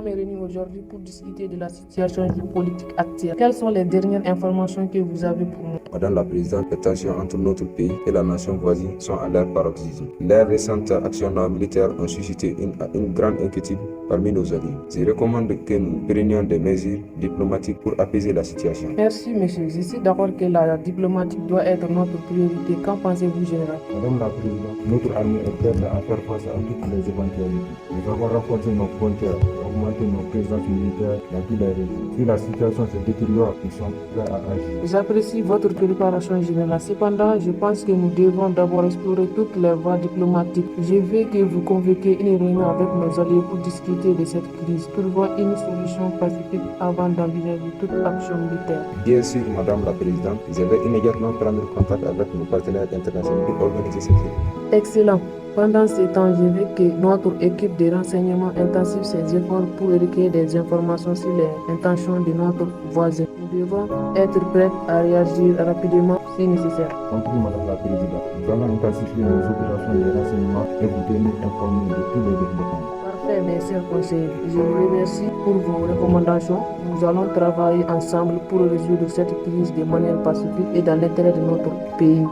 est réunie aujourd'hui pour discuter de la situation politique actuelle. Quelles sont les dernières informations que vous avez pour nous? Madame la Présidente, les tensions entre notre pays et la nation voisine sont à leur paroxysme. Les récentes actions militaires ont suscité une grande inquiétude parmi nos alliés. Je recommande que nous prenions des mesures diplomatiques pour apaiser la situation. Merci, monsieur. Je suis d'accord que la diplomatie doit être notre priorité. Qu'en pensez-vous, général? Madame la Présidente, notre armée est prête à faire face à toutes les éventualités. Nous avons renforcé nos frontières, augmenté nos présences militaires dans tous les régions. Si la situation se détériore, nous sommes prêts à agir. J'apprécie votre préparation générale. Cependant, je pense que nous devons d'abord explorer toutes les voies diplomatiques. Je veux que vous convoquiez une réunion avec nos alliés pour discuter de cette crise, trouver une solution pacifique avant d'envisager toute action militaire. Bien sûr, Madame la Présidente, je vais immédiatement prendre contact avec nos partenaires internationaux pour organiser cette réunion. Excellent. Pendant ce temps, je veux que notre équipe de renseignement intensifie ses efforts pour recueillir des informations sur les intentions de notre voisin. Nous devons être prêts à réagir rapidement si nécessaire. Compris, Madame la Présidente, nous allons intensifier nos opérations de renseignement et vous tenir informés de tous les développements. Parfait, mes chers conseillers. Je vous remercie pour vos recommandations. Nous allons travailler ensemble pour résoudre cette crise de manière pacifique et dans l'intérêt de notre pays.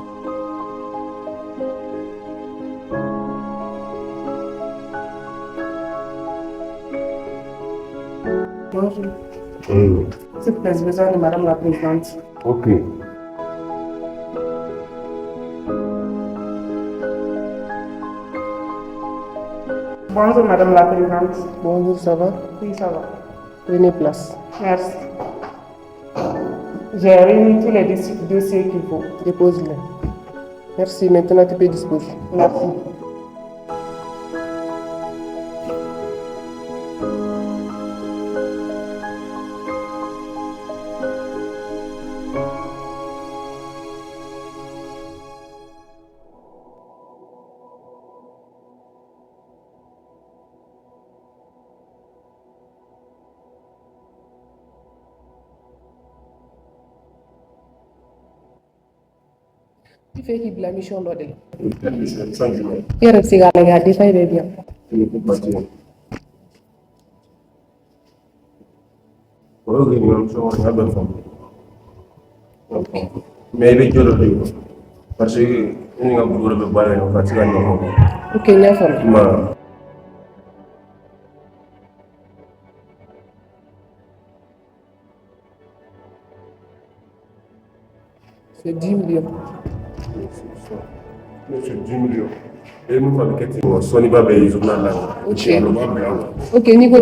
Bonjour. S'il vous plaît, j'ai besoin de Madame la Présidente. Ok. Bonjour Madame la Présidente. Bonjour, ça va? Oui, ça va. Prenez place. Merci. J'ai réuni tous les dossiers qu'il faut. Dépose-les. Merci, maintenant tu peux disposer. Merci. Tu fais qui la mission d'ordre? Sans jumeau. Il reste à la garde, ça irait bien. Je ne peux pas dire. Oui, nous sommes en bonne forme. Mais il est dur de vivre. Parce que nous avons beaucoup de balles en fait. Ok, neuf ans. C'est 10 millions. C'est 10 millions. Et nous fabriquons Sony Babé, ils ont là. Ok. Ok, niveau.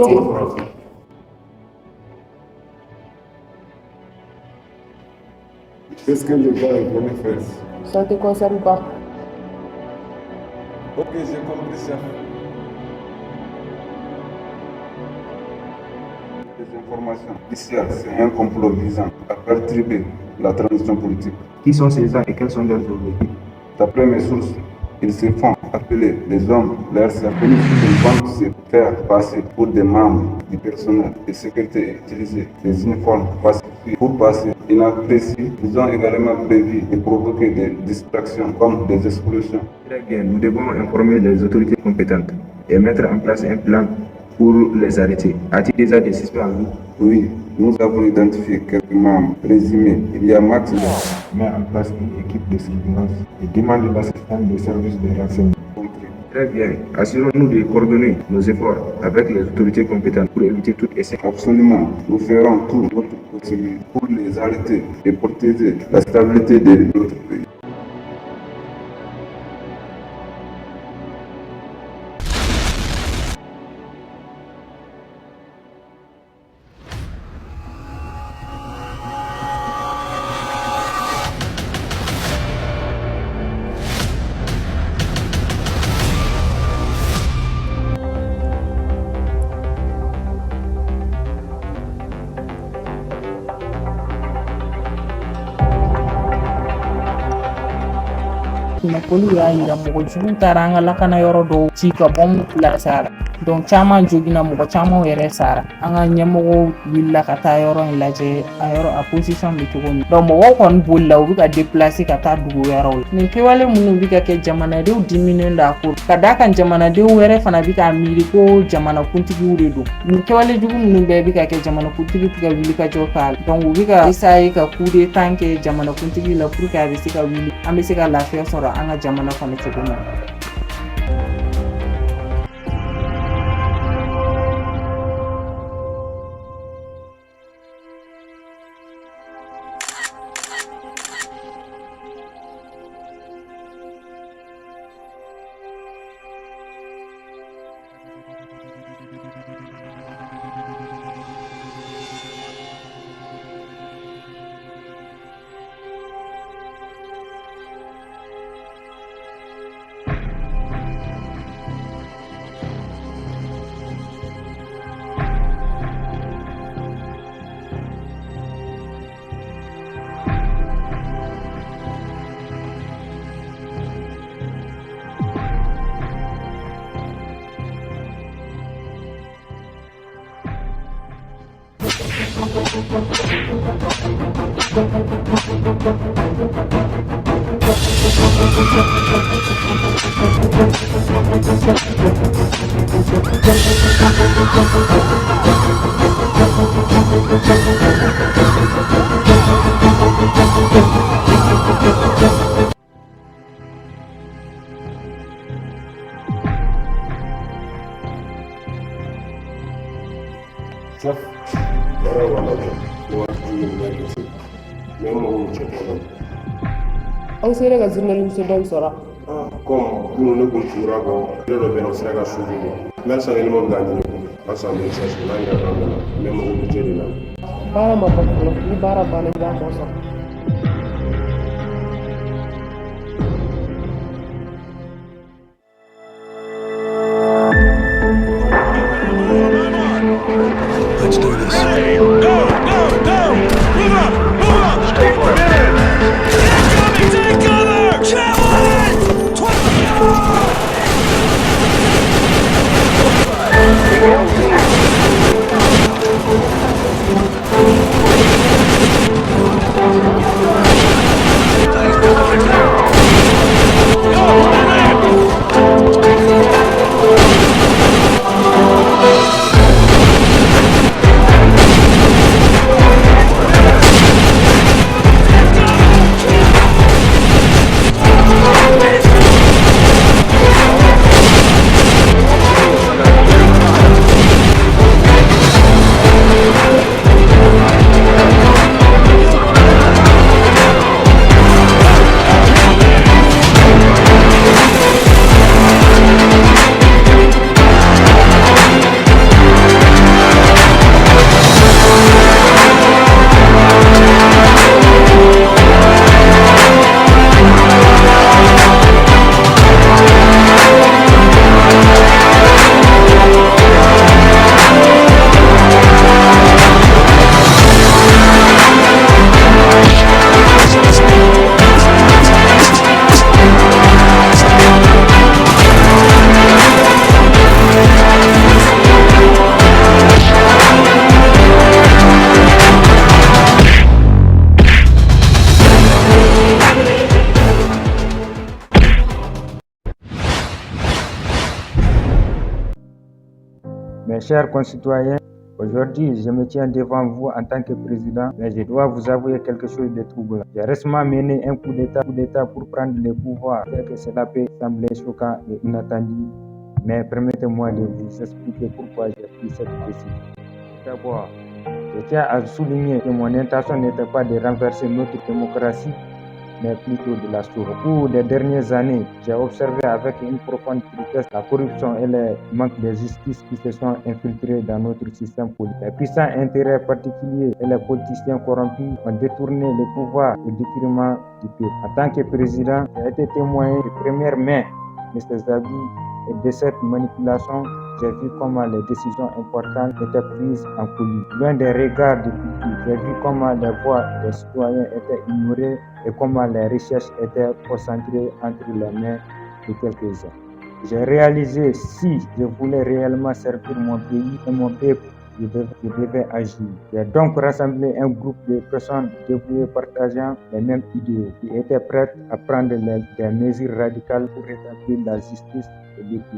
Qu'est-ce que le gars est venu faire? Ça ne te concerne pas. Ok, j'ai compris ça. Les informations officielles, c'est un complot visant à perturber la transition politique. Qui sont ces gens et quels sont leurs objectifs? D'après mes sources, ils se font appeler les hommes, leurs services, ils vont se faire passer pour des membres du personnel de sécurité et utiliser des uniformes pacifiques pour passer inaperçus. Ils ont également prévu de provoquer des distractions comme des explosions. Très bien, nous devons informer les autorités compétentes et mettre en place un plan pour les arrêter. A-t-il déjà des suspects en vous? Oui, nous avons identifié quelques membres présumés. Il y a Max met en place une équipe de surveillance et demande l'assistance des services de renseignement. Très bien. Assurons-nous de coordonner nos efforts avec les autorités compétentes pour éviter toute essai. Absolument. Nous ferons tout notre possible pour les arrêter et protéger la stabilité de notre pays. Kunnafoni y'a yira mɔgɔ jugu taara an ka lakana yɔrɔ dɔw ci ka bɔmu bila sara. Donc caman jogina mɔgɔ caman yɛrɛ sara. An ka ɲɛmɔgɔw wulila ka taa yɔrɔ in lajɛ a yɔrɔ a position bɛ cogo min. Donc mɔgɔw kɔni bolila u bɛ ka déplacer ka taa dugu wɛrɛw la. Nin kɛwale minnu bɛ ka kɛ jamanadenw diminen don a ko ka d'a kan jamanadenw wɛrɛ fana bɛ ka miiri ko jamanakuntigiw de don. Nin kɛwale jugu minnu bɛɛ bɛ ka kɛ jamanakuntigi tɛ ka wuli ka jɔ k'a la. Donc u bɛ ka essayer ka coup d'état kɛ jamanakuntigi la pour que a bɛ se ka wuli an bɛ se ka lafiya sɔrɔ an ka jamana kɔnɔ cogo min na. Aw sera ka journaliste dɔw sɔrɔ comme nous ne cultura ko le do beno sera ka suivi mais ça le monde gagne parce que ça c'est là il y a même au budget là baara ma bɔ fɔlɔ ni baara banna i b'a tɔ sɔrɔ. Let's do this. Go, go, go! Move up! Move up! Stay for it. Incoming! Take cover! Challenge! 20! Mes chers concitoyens, aujourd'hui, je me tiens devant vous en tant que président, mais je dois vous avouer quelque chose de troublant. J'ai récemment mené un coup d'État pour prendre le pouvoir, bien que cela peut sembler choquant et inattendu, mais permettez-moi de vous expliquer pourquoi j'ai pris cette décision. D'abord, je tiens à souligner que mon intention n'était pas de renverser notre démocratie, mais plutôt de la sauver. Au cours des dernières années, j'ai observé avec une profonde tristesse la corruption et le manque de justice qui se sont infiltrés dans notre système politique. Les puissants intérêts particuliers et les politiciens corrompus ont détourné le pouvoir au détriment du peuple. En tant que président, j'ai été témoin de première main de ces abus et de cette manipulation. J'ai vu comment les décisions importantes étaient prises en coulisses. Loin des regards du public, j'ai vu comment les voix des citoyens étaient ignorées et comment les recherches étaient concentrées entre les mains de quelques-uns. J'ai réalisé si je voulais réellement servir mon pays et mon peuple, je devais agir. J'ai donc rassemblé un groupe de personnes dévouées partageant les mêmes idées qui étaient prêtes à prendre des mesures radicales pour rétablir la justice et l'équité.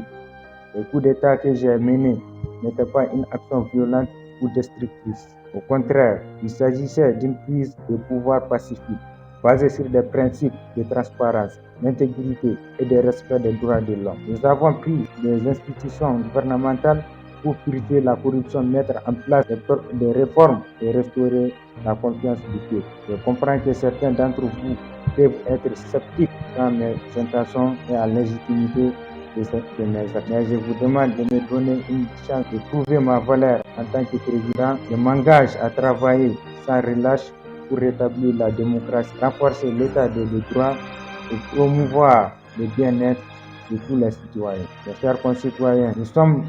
Le coup d'État que j'ai mené n'était pas une action violente ou destructrice. Au contraire, il s'agissait d'une prise de pouvoir pacifique, basée sur des principes de transparence, d'intégrité et de respect des droits de l'homme. Nous avons pris des institutions gouvernementales pour purger la corruption, mettre en place des réformes et restaurer la confiance du peuple. Je comprends que certains d'entre vous peuvent être sceptiques dans mes intentions et à la légitimité de mes actes. Mais je vous demande de me donner une chance de prouver ma valeur en tant que président. Je m'engage à travailler sans relâche pour rétablir la démocratie, renforcer l'état de droit et promouvoir le bien-être de tous les citoyens. Mes chers concitoyens, nous sommes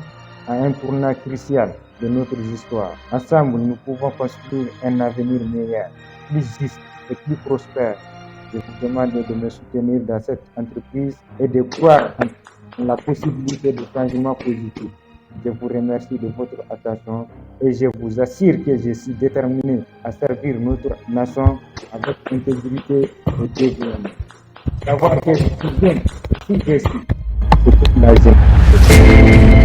à un tournant crucial de notre histoire. Ensemble, nous pouvons construire un avenir meilleur, plus juste et plus prospère. Je vous demande de me soutenir dans cette entreprise et de croire en la possibilité de changement positif. Je vous remercie de votre attention et je vous assure que je suis déterminé à servir notre nation avec intégrité et dévouement. Savoir que je suis bien, si je suis, c'est toute la vie.